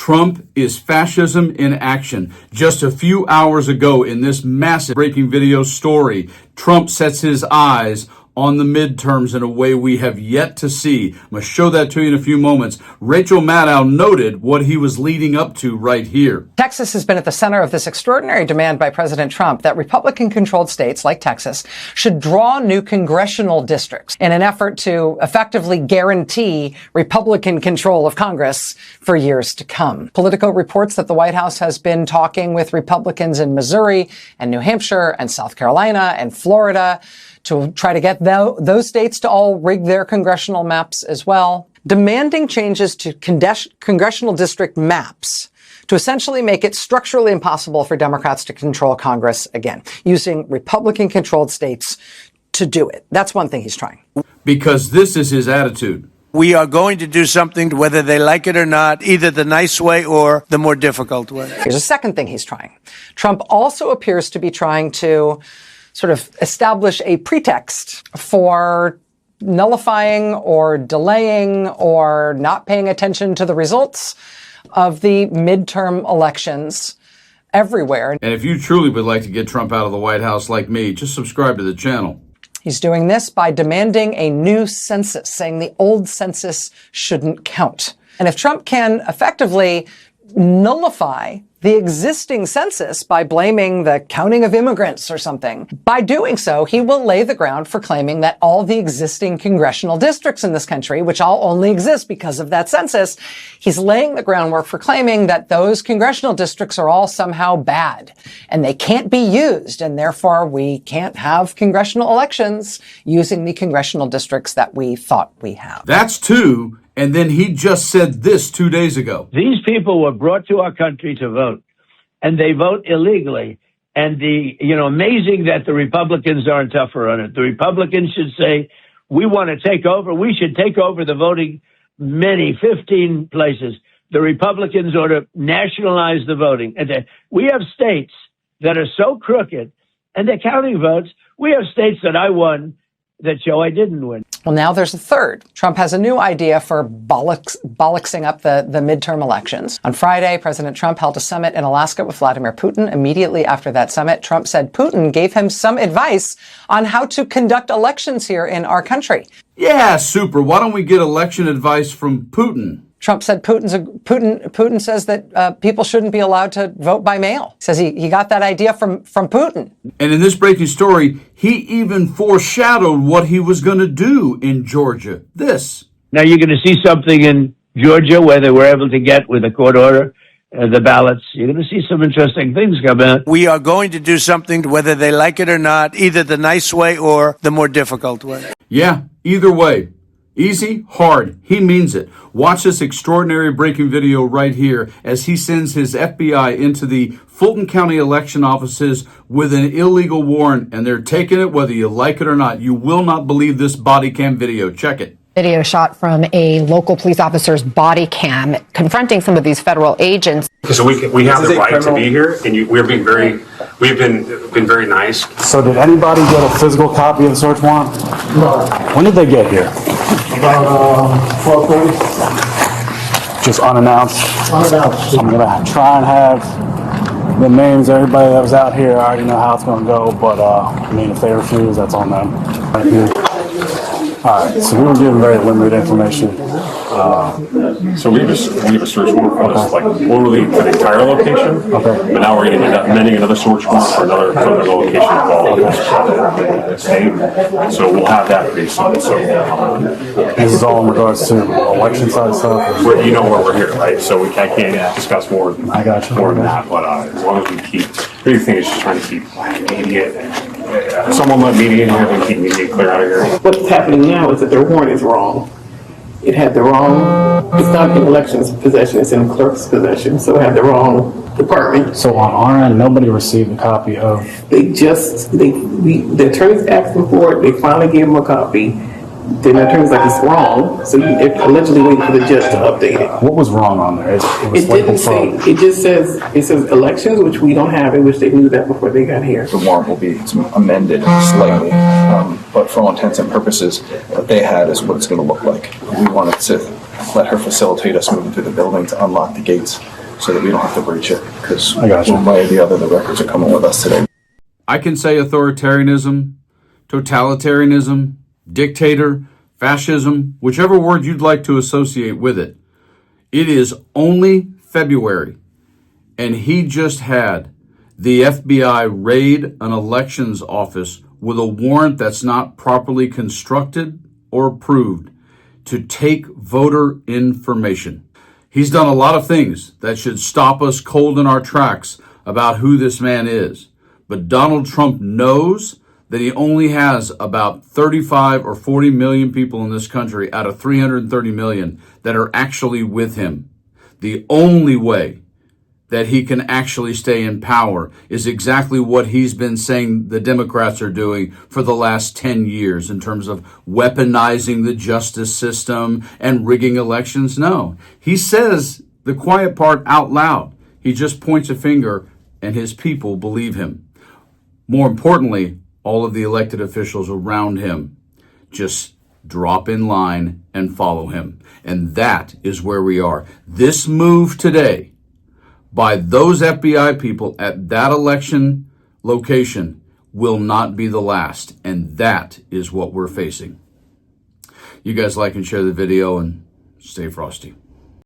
Trump is fascism in action. Just a few hours ago in this massive breaking video story, Trump sets his eyes on the midterms in a way we have yet to see. I'm going to show that to you in a few moments. Rachel Maddow noted what he was leading up to right here. Texas has been at the center of this extraordinary demand by President Trump that Republican-controlled states like Texas should draw new congressional districts in an effort to effectively guarantee Republican control of Congress for years to come. Politico reports that the White House has been talking with Republicans in Missouri and New Hampshire and South Carolina and Florida to try to get those states to all rig their congressional maps as well, demanding changes to congressional district maps to essentially make it structurally impossible for Democrats to control Congress again, using Republican-controlled states to do it. That's one thing he's trying. Because this is his attitude. We are going to do something, whether they like it or not, either the nice way or the more difficult way. Here's a second thing he's trying. Trump also appears to be trying to sort of establish a pretext for nullifying or delaying or not paying attention to the results of the midterm elections everywhere. And if you truly would like to get Trump out of the White House like me, just subscribe to the channel. He's doing this by demanding a new census, saying the old census shouldn't count. And if Trump can effectively nullify the existing census by blaming the counting of immigrants or something, by doing so, he will lay the ground for claiming that all the existing congressional districts in this country, which all only exist because of that census, he's laying the groundwork for claiming that those congressional districts are all somehow bad and they can't be used, and therefore we can't have congressional elections using the congressional districts that we thought we have. That's two. And then he just said this 2 days ago. These people were brought to our country to vote, and they vote illegally. And amazing that the Republicans aren't tougher on it. The Republicans should say, we want to take over. We should take over the voting 15 places. The Republicans ought to nationalize the voting. And we have states that are so crooked, and they're counting votes. We have states that I won that show I didn't win. Well, now there's a third. Trump has a new idea for bollocksing up the midterm elections. On Friday, President Trump held a summit in Alaska with Vladimir Putin. Immediately after that summit, Trump said Putin gave him some advice on how to conduct elections here in our country. Yeah, super. Why don't we get election advice from Putin? Trump said Putin says that people shouldn't be allowed to vote by mail. He says he got that idea from Putin. And in this breaking story, he even foreshadowed what he was going to do in Georgia. This. Now you're going to see something in Georgia where they were able to get, with a court order, the ballots. You're going to see some interesting things come out. We are going to do something, whether they like it or not, either the nice way or the more difficult way. Yeah, either way. Easy, hard. He means it. Watch this extraordinary breaking video right here as he sends his FBI into the Fulton County election offices with an illegal warrant, and they're taking it whether you like it or not. You will not believe this body cam video. Check it. Video shot from a local police officer's body cam confronting some of these federal agents. So we have the right to be here, and we've been very nice. So did anybody get a physical copy of the search warrant? No. When did they get here? About 12:30. Just unannounced? Unannounced. I'm going to try and have the names of everybody that was out here. I already know how it's going to go, but if they refuse, that's on them. Right here. All right, so we were given very limited information. So we have a search warrant for this, like literally for the entire location. Okay. But now we're going to end up amending another search warrant for another location involved. So we'll have that pretty soon. So This is all in regards to election side stuff. you know where we're here, right? So I can't discuss more. I got you. More than that, but as long as we keep, the big thing is just trying to keep media. Someone let media in here and keep media clear out of here. What's happening now is that their warrant is wrong. It had the wrong, it's not in elections possession, it's in clerk's possession, so it had the wrong department. So on our end, nobody received a copy of... The attorneys asked them for it, they finally gave them a copy. Then the attorney's like, it's wrong, so they're allegedly waiting for the judge to update it. What was wrong on there? It didn't say, it just says, elections, which we don't have, in which they knew that before they got here. The warrant will be amended slightly, but for all intents and purposes, what they had is what it's going to look like. We wanted to let her facilitate us moving through the building to unlock the gates so that we don't have to breach it, because I got you. one way or the other, the records are coming with us today. I can say authoritarianism, totalitarianism, dictator, fascism, whichever word you'd like to associate with it. It is only February, and he just had the FBI raid an elections office with a warrant that's not properly constructed or approved to take voter information. He's done a lot of things that should stop us cold in our tracks about who this man is. But Donald Trump knows that he only has about 35 or 40 million people in this country out of 330 million that are actually with him. The only way that he can actually stay in power is exactly what he's been saying the Democrats are doing for the last 10 years in terms of weaponizing the justice system and rigging elections. No, he says the quiet part out loud. He just points a finger and his people believe him. More importantly, all of the elected officials around him just drop in line and follow him. And that is where we are. This move today by those FBI people at that election location will not be the last. And that is what we're facing. You guys like and share the video and stay frosty.